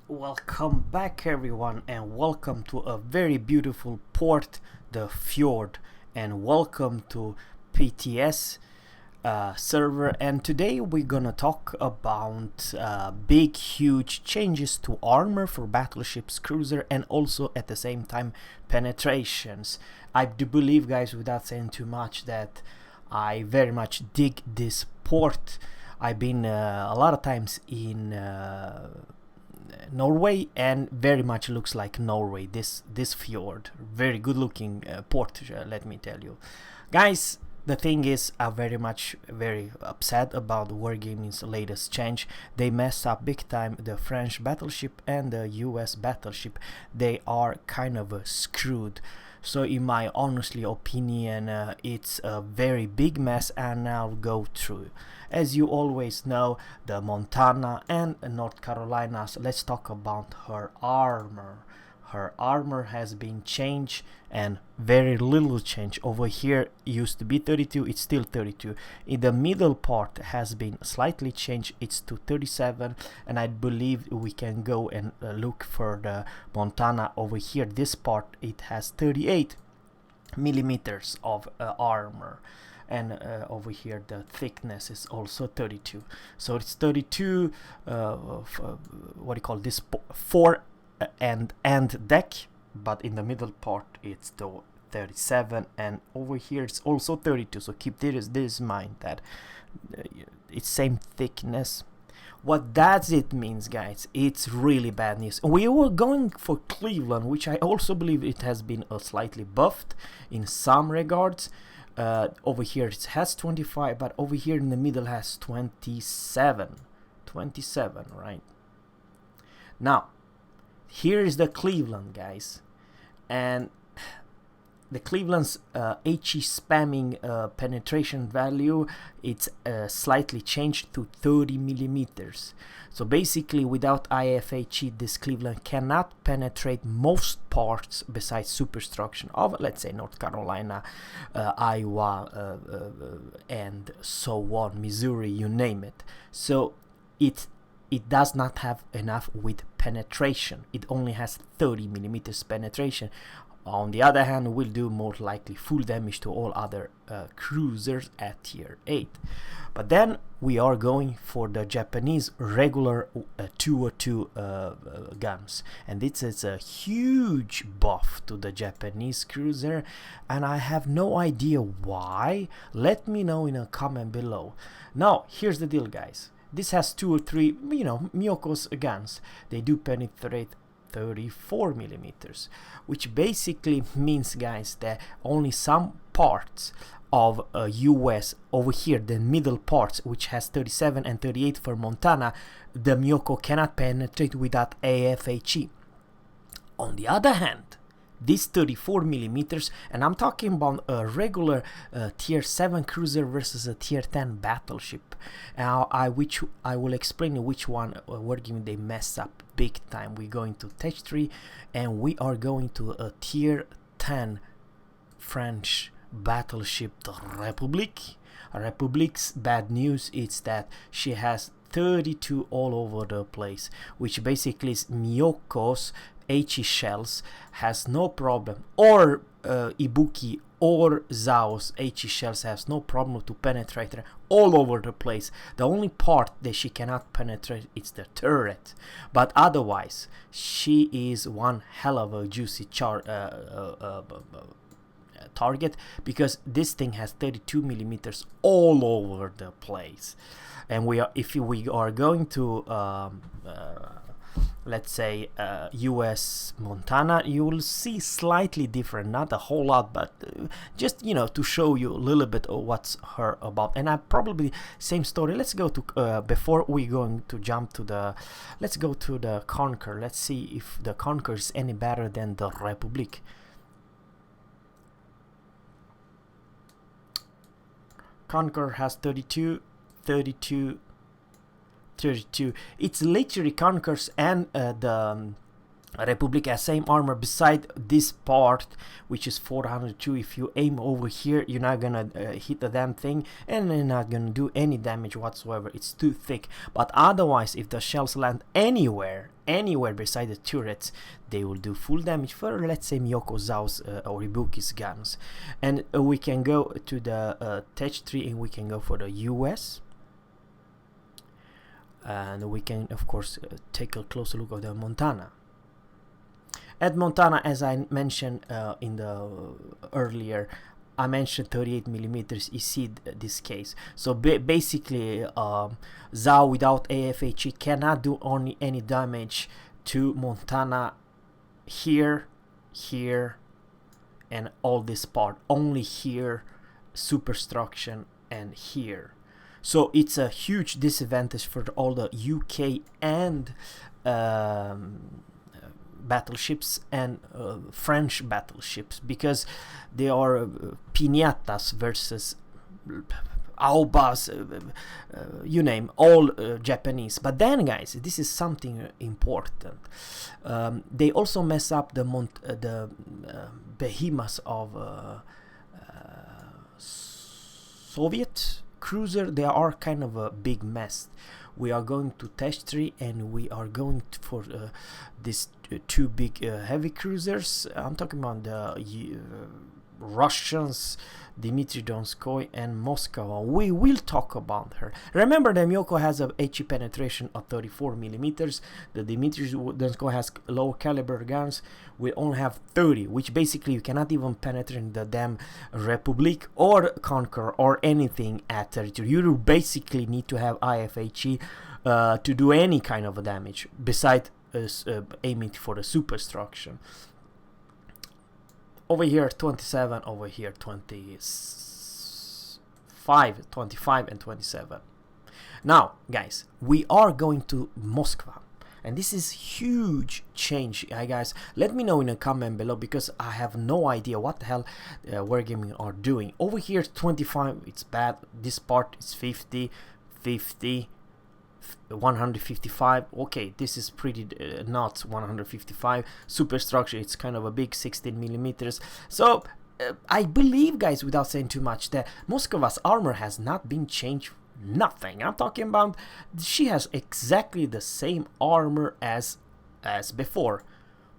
Welcome back everyone, and welcome to a very beautiful port, the fjord, and welcome to PTS server. And today we're gonna talk about big huge changes to armor for battleships, cruiser, and also at the same time penetrations. I do believe, guys, without saying too much, that I very much dig this port. I've been a lot of times in Norway, and very much looks like Norway, this fjord. Very good looking port, let me tell you, guys. The thing is, I'm very upset about Wargaming's latest change. They messed up big time the French battleship and the US battleship. They are kind of screwed. So in my honestly opinion, it's a very big mess, and I'll go through. As you always know, the Montana and North Carolina. So let's talk about her armor. Her armor has been changed, and very little change. Over here used to be 32, it's still 32. In the middle part has been slightly changed, it's to 37, and I believe we can go and look for the Montana. Over here, this part, it has 38 millimeters of armor, and over here the thickness is also 32. So it's 32 what do you call this, fore and deck, but in the middle part it's the 37, and over here it's also 32. So keep this in mind, that it's same thickness. What does it means, guys? It's really bad news. We were going for Cleveland, which I also believe it has been slightly buffed in some regards. Over here it has 25, but over here in the middle has 27, right? Now here is the Cleveland, guys, and the Cleveland's HE spamming penetration value, it's slightly changed to 30 millimeters. So basically, without IFHE, this Cleveland cannot penetrate most parts besides superstructure of, let's say, North Carolina, Iowa, and so on, Missouri, you name it. So it does not have enough with penetration. It only has 30 millimeters penetration. On the other hand, will do more likely full damage to all other cruisers at tier 8. But then we are going for the Japanese regular 202 guns, and this is a huge buff to the Japanese cruiser, and I have no idea why. Let me know in a comment below. Now here's the deal, guys. This has 2 or 3, Miyoko's guns. They do penetrate 34 millimeters, which basically means, guys, that only some parts of US over here, the middle parts, which has 37 and 38 for Montana, the Miyoko cannot penetrate without IFHE. On the other hand, this 34 millimeters, and I'm talking about a regular tier 7 cruiser versus a tier 10 battleship. Now I will explain which one Wargaming they mess up big time. We're going to Tech 3, and we are going to a tier 10 French battleship, the Republique. Republique's bad news is that she has 32 all over the place, which basically is Miyoko's HE shells has no problem, or Ibuki or Zao's HE shells has no problem to penetrate her all over the place. The only part that she cannot penetrate is the turret, but otherwise she is one hell of a juicy target, because this thing has 32 millimeters all over the place. And if we are going to let's say US Montana, you will see slightly different, not a whole lot, but just to show you a little bit of what's her about. And I probably same story. Let's go to before we going to jump to the, let's go to the Conquer. Let's see if the Conquer is any better than the Republique. Conquer has 32, 32. It's literally Conquers and the Republic has same armor beside this part, which is 402. If you aim over here, you're not gonna hit the damn thing, and you're not gonna do any damage whatsoever. It's too thick. But otherwise, if the shells land anywhere beside the turrets, they will do full damage for, let's say, Miyoko Zao's or Ibuki's guns. And we can go to the tech tree, and we can go for the US. And we can, of course, take a closer look at the Montana. At Montana, as I mentioned in the earlier, I mentioned 38 millimeters. You see this case. So basically, Zhao without IFHE cannot do any damage to Montana here, and all this part. Only here, superstruction, and here. So it's a huge disadvantage for all the UK and battleships and French battleships, because they are piñatas versus aobas, you name, all Japanese. But then, guys, this is something important. They also mess up the behemoths of Soviet cruiser. They are kind of a big mess. We are going to test tree, and we are going for these two big heavy cruisers. I'm talking about the Russians, Dmitry Donskoy and Moscow. We will talk about her. Remember, the Miyoko has a HE penetration of 34 millimeters. The Dmitry Donskoy has low caliber guns. We only have 30, which basically you cannot even penetrate the damn Republic or Conqueror or anything at territory. You basically need to have IFHE to do any kind of damage besides aiming for the superstructure. Over here 27, over here 25 and 27. Now, guys, we are going to Moscow, and this is huge change. Guys, let me know in a comment below, because I have no idea what the hell Wargaming are doing. Over here 25, it's bad. This part is 50, 50, 155. Okay, this is pretty nuts. 155 superstructure, it's kind of a big 16 millimeters. So I believe, guys, without saying too much, that Moskva's armor has not been changed. Nothing. I'm talking about she has exactly the same armor as before,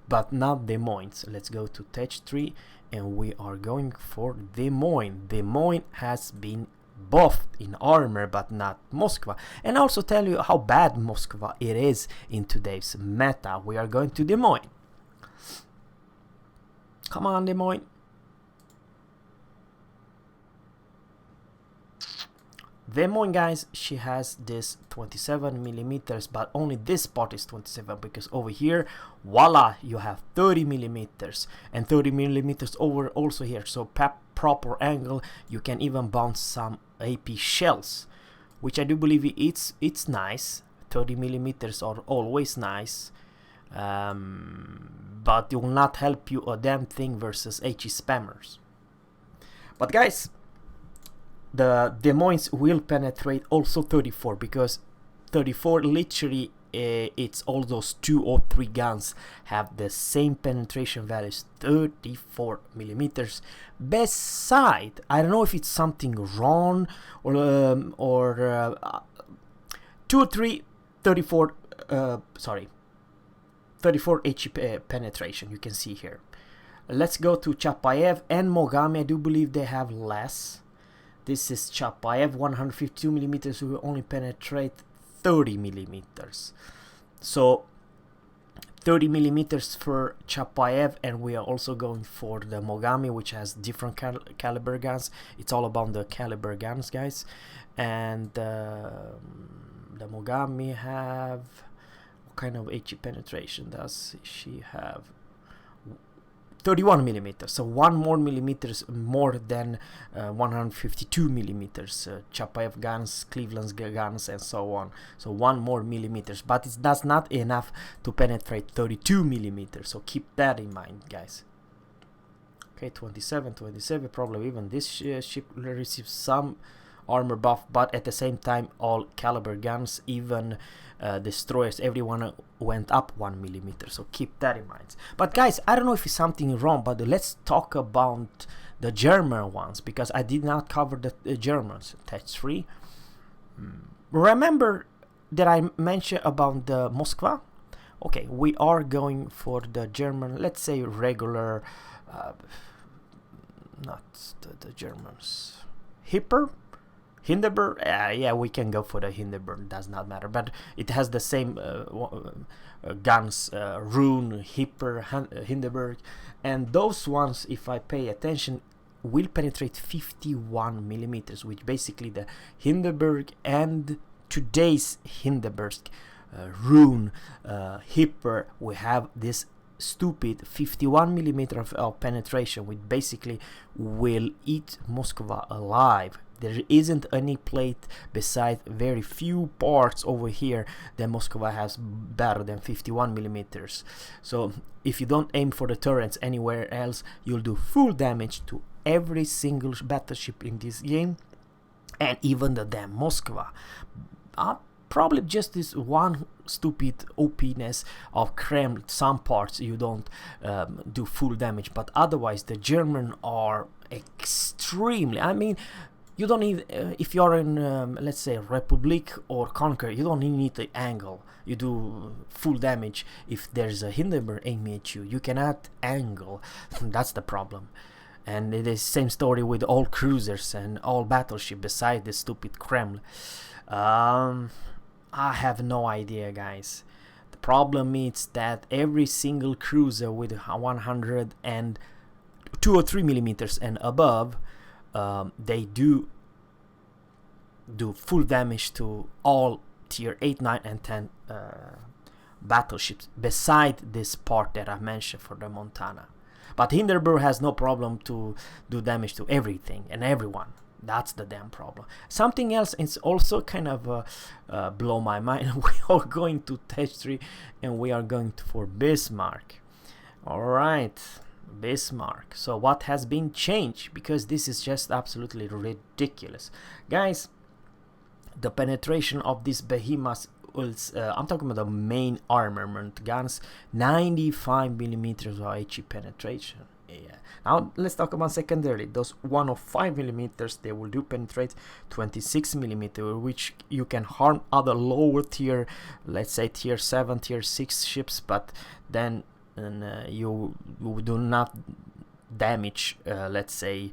but not Des Moines. Let's go to Tech 3, and we are going for Des Moines. Des Moines has been buffed in armor, but not Moskva. And also tell you how bad Moskva it is in today's meta. We are going to Des Moines. Come on, Des Moines. Des Moines, guys, she has this 27 millimeters, but only this part is 27, because over here, voila, you have 30 millimeters and 30 millimeters over also here. So proper angle, you can even bounce some AP shells, which I do believe it's nice. 30 millimeters are always nice, but it will not help you a damn thing versus HE spammers. But guys, the Des Moines will penetrate also 34, because 34 literally it's all those 2 or 3 guns have the same penetration values, 34 millimeters. Beside, I don't know if it's something wrong or 2 or 3 34 34 HE penetration, you can see here. Let's go to Chapayev and Mogami. I do believe they have less. This is Chapayev, 152 millimeters. We will only penetrate 30 millimeters. So 30 millimeters for Chapayev, and we are also going for the Mogami, which has different caliber guns. It's all about the caliber guns, guys. And the Mogami have, what kind of HE penetration does she have? 31 millimeters, so 1 more millimeters more than 152 millimeters. Chapayev guns, Cleveland's guns, and so on. So 1 more millimeters, but that's not enough to penetrate 32 millimeters. So keep that in mind, guys. Okay, 27, probably even this ship receives some armor buff, but at the same time all caliber guns, even destroyers, everyone went up 1 millimeter, so keep that in mind. But guys, I don't know if it's something wrong, but let's talk about the German ones, because I did not cover the Germans. Test 3. Remember that I mentioned about the Moskva? Okay, we are going for the German, let's say regular, not the Germans, Hindenburg. Yeah, we can go for the Hindenburg, does not matter, but it has the same guns, Rune, Hindenburg, and those ones, if I pay attention, will penetrate 51 millimeters, which basically the Hindenburg and today's Hindenburg, Rune, Hipper, we have this stupid 51 millimeter of penetration, which basically will eat Moscow alive. There isn't any plate besides very few parts over here that Moscow has better than 51 millimeters. So if you don't aim for the turrets anywhere else, you'll do full damage to every single battleship in this game, and even the damn Moscow. Probably just this one stupid OPness of Kremlin, some parts you don't do full damage, but otherwise the German are extremely, I mean, you don't need, if you're in let's say Republic or Conquer, you don't need the angle. You do full damage. If there's a Hindenburg aiming at you, you cannot angle. That's the problem. And it is same story with all cruisers and all battleship beside the stupid Kremlin. I have no idea, guys. The problem is that every single cruiser with 102 or 3 millimeters and above, they do full damage to all tier 8, 9 and 10 battleships beside this part that I mentioned for the Montana. But Hindenburg has no problem to do damage to everything and everyone. That's the damn problem. Something else is also kind of blow my mind. We are going to Test 3 and we are going for Bismarck. Alright, Bismarck. So what has been changed? Because this is just absolutely ridiculous. Guys, the penetration of this behemoth was, I'm talking about the main armament guns, 95 millimeters of HE penetration. Yeah. Now let's talk about secondary. Those 105 millimeters, they will do penetrate 26 millimeter, which you can harm other lower tier, let's say tier 7, tier 6 ships, but then you do not damage, let's say,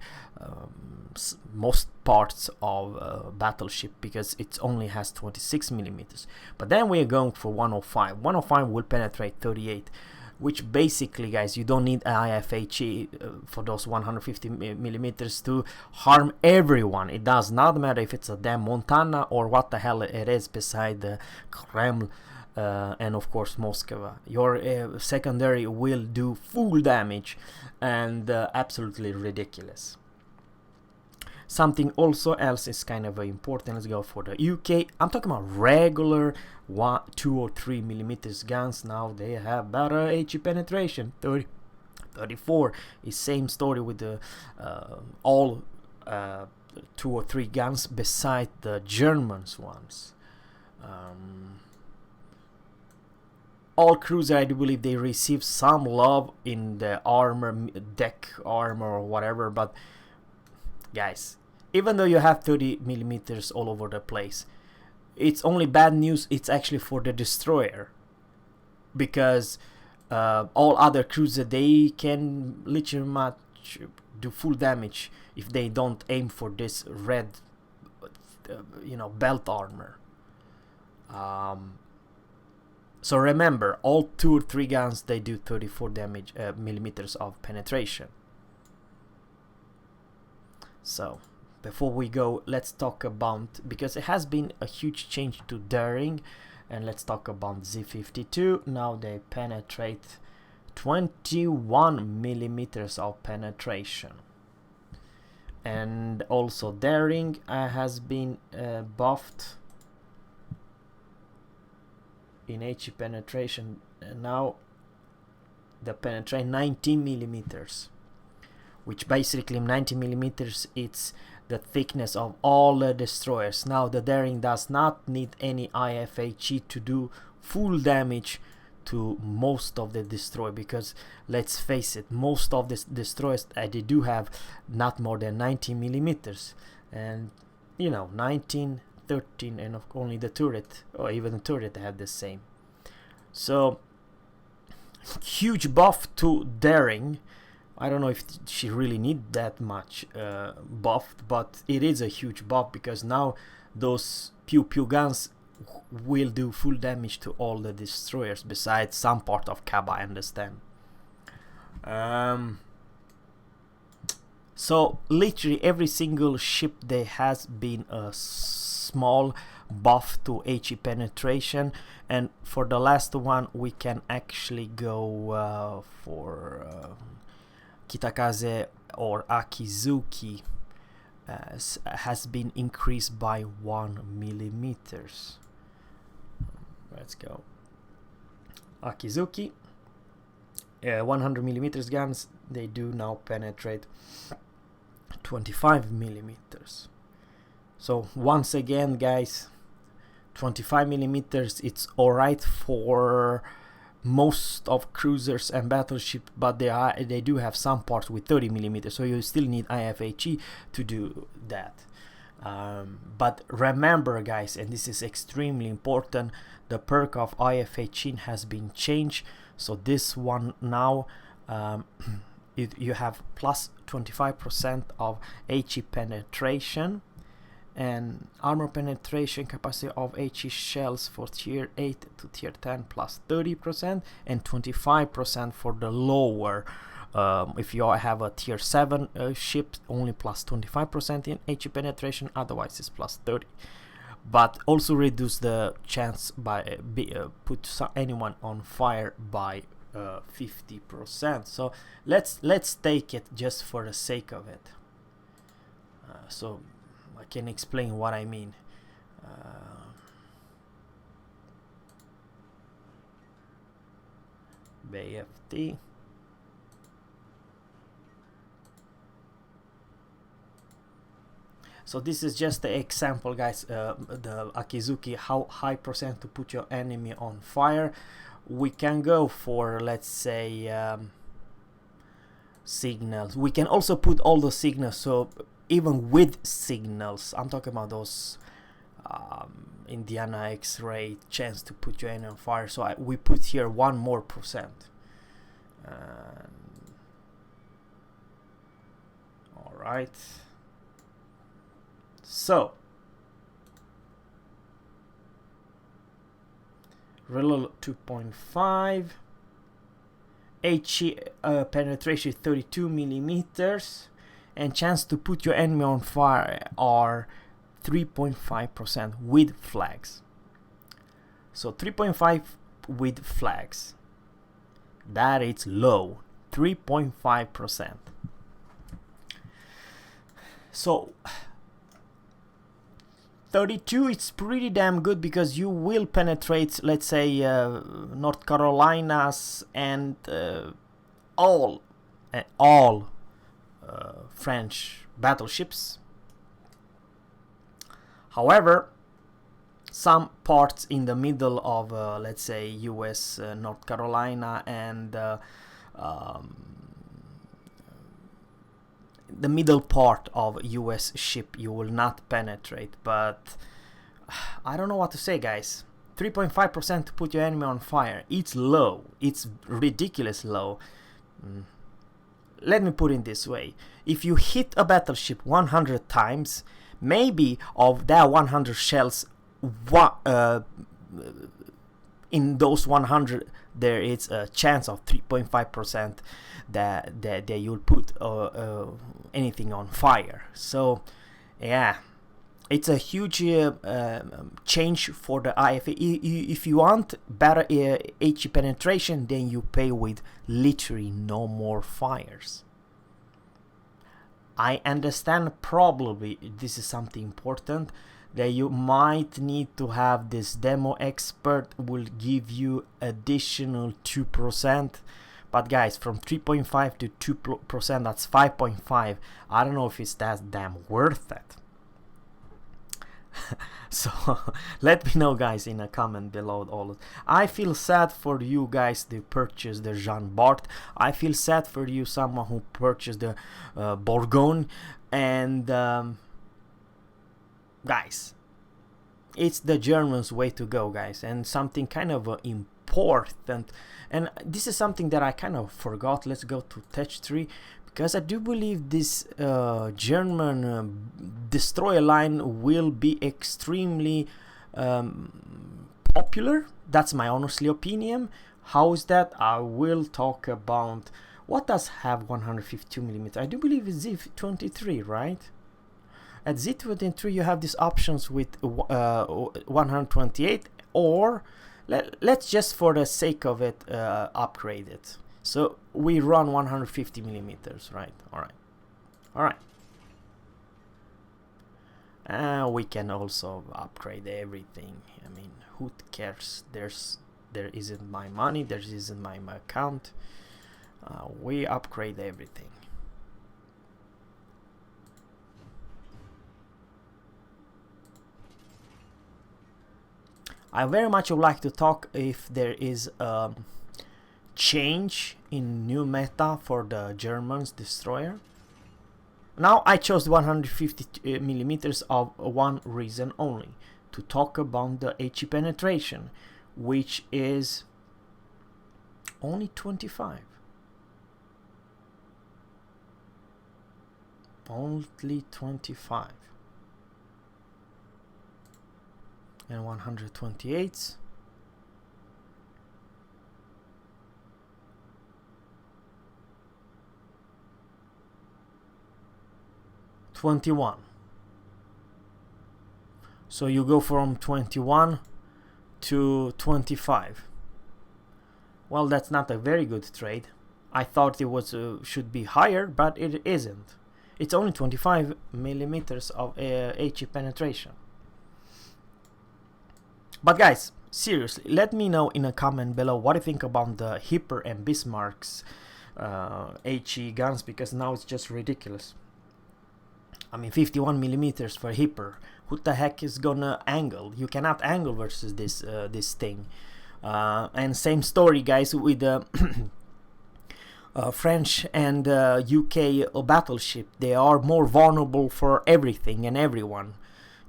most parts of battleship, because it only has 26 millimeters. But then we are going for 105. 105 will penetrate 38, which basically, guys, you don't need IFHE for those 150 millimeters to harm everyone. It does not matter if it's a damn Montana or what the hell it is beside the Kremlin and of course Moscow. Your secondary will do full damage, and absolutely ridiculous. Something also else is kind of important. Let's go for the UK. I'm talking about regular 1, 2 or 3 millimeters guns. Now they have better HE penetration, 30, 34. Is same story with the all 2 or 3 guns beside the Germans ones. All cruiser, I do believe they receive some love in the armor, deck armor or whatever, but guys, even though you have 30 millimeters all over the place, it's only bad news. It's actually for the destroyer, because all other cruisers, they can literally much do full damage if they don't aim for this red belt armor. So remember, all 2 or 3 guns, they do 34 damage millimeters of penetration. So before we go, let's talk about, because it has been a huge change to daring, and let's talk about Z52. Now they penetrate 21 millimeters of penetration, and also daring has been buffed in HE penetration. Now the penetrate 19 millimeters, which basically 90 millimeters, it's the thickness of all the destroyers. Now the daring does not need any IFHE to do full damage to most of the destroyer, because let's face it, most of the destroyers they do have not more than 90 millimeters, and you know, 19, 13, and only the turret, or even the turret, had the same. So huge buff to daring. I don't know if she really need that much buffed, but it is a huge buff, because now those pew pew guns will do full damage to all the destroyers, besides some part of Kaba, I understand. So literally every single ship there has been a small buff to HE penetration, and for the last one we can actually go for Kitakaze or Akizuki. Has been increased by 1 millimeters. Let's go. Akizuki, 100 millimeters guns, they do now penetrate 25 millimeters. So once again, guys, 25 millimeters, it's alright for most of cruisers and battleship, but they do have some parts with 30 millimeters, so you still need IFHE to do that. But remember, guys, and this is extremely important, the perk of IFHE has been changed. So this one now, you have plus 25% of HE penetration, and armor penetration capacity of HE shells for tier 8 to tier 10 plus 30%, and 25% for the lower. If you have a tier 7 ship, only plus 25% in HE penetration, otherwise it's plus 30. But also reduce the chance by put anyone on fire by 50%. So let's take it just for the sake of it. So I can explain what I mean. BFT. So this is just the example, guys. The Akizuki, how high percent to put your enemy on fire. We can go for, let's say, signals. We can also put all the signals, so even with signals, I'm talking about those Indiana X-ray, chance to put your enemy on fire. So we put here 1 more percent. All right. So Reload 2.5, HE penetration 32 millimeters, and chance to put your enemy on fire are 3.5% with flags. So 3.5 with flags, that is low, 3.5%. So 32, it's pretty damn good, because you will penetrate, let's say, North Carolinas and all French battleships. However, some parts in the middle of, let's say, US North Carolina and the middle part of US ship, you will not penetrate. But I don't know what to say, guys. 3.5% to put your enemy on fire, it's low, it's ridiculous low. Let me put it this way: if you hit a battleship 100 times, maybe of that 100 shells, in those 100 there is a chance of 3.5% that you'll put anything on fire. So yeah, it's a huge change for the IFHE. If you want better HE penetration, then you pay with literally no more fires. I understand probably this is something important, that you might need to have this demo expert will give you additional 2%, But guys, from 3.5 to 2%, that's 5.5. I don't know if it's that damn worth it. So let me know, guys, in a comment below. All I feel sad for you guys who purchased the Jean Bart. I feel sad for you, someone who purchased the Bourgogne. And guys, it's the Germans' way to go, guys, and something kind of important. And this is something that I kind of forgot. Let's go to Tech 3, because I do believe this German destroyer line will be extremely popular. That's my honestly opinion. How is that? I will talk about what does have 152mm. I do believe it's Z23, right? At Z23 you have these options with 128, or let's just for the sake of it upgrade it. So we run 150mm, right? Alright. We can also upgrade everything. I mean, who cares? There isn't my money, there isn't my account. We upgrade everything. I very much would like to talk if there is change in new meta for the Germans destroyer. Now I chose 150mm of one reason only, to talk about the HE penetration, which is only 25. Only 25. And 128. $21. So you go from 21 to 25. Well, that's not a very good trade. I thought it was should be higher, but it isn't. It's only 25mm of HE penetration. But guys, seriously, let me know in a comment below what you think about the Hipper and Bismarck's HE guns, because now it's just ridiculous. I mean, 51mm for Hipper. Who the heck is gonna angle? You cannot angle versus this thing. And same story, guys, with the French and UK battleship. They are more vulnerable for everything, and everyone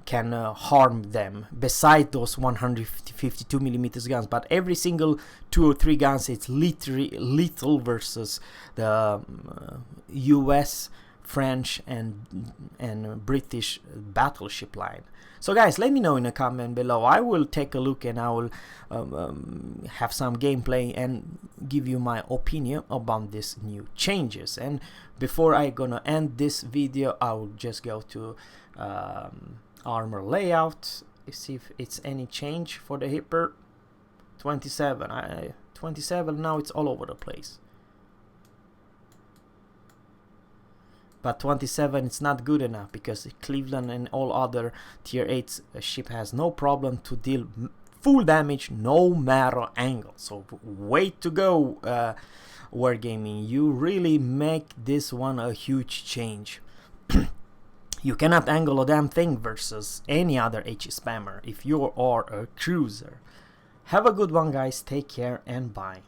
can harm them, beside those 152mm guns. But every single 2 or 3 guns, it's literally lethal versus the US, French and British battleship line. So guys, let me know in a comment below. I will take a look and I will have some gameplay and give you my opinion about these new changes. And before I gonna end this video, I will just go to armor layout, see if it's any change for the Hipper. 27. 27, now it's all over the place. But 27, it's not good enough, because Cleveland and all other tier 8 ship has no problem to deal full damage no matter angle. So way to go, Wargaming. You really make this one a huge change. You cannot angle a damn thing versus any other HE spammer if you are a cruiser. Have a good one, guys. Take care and bye.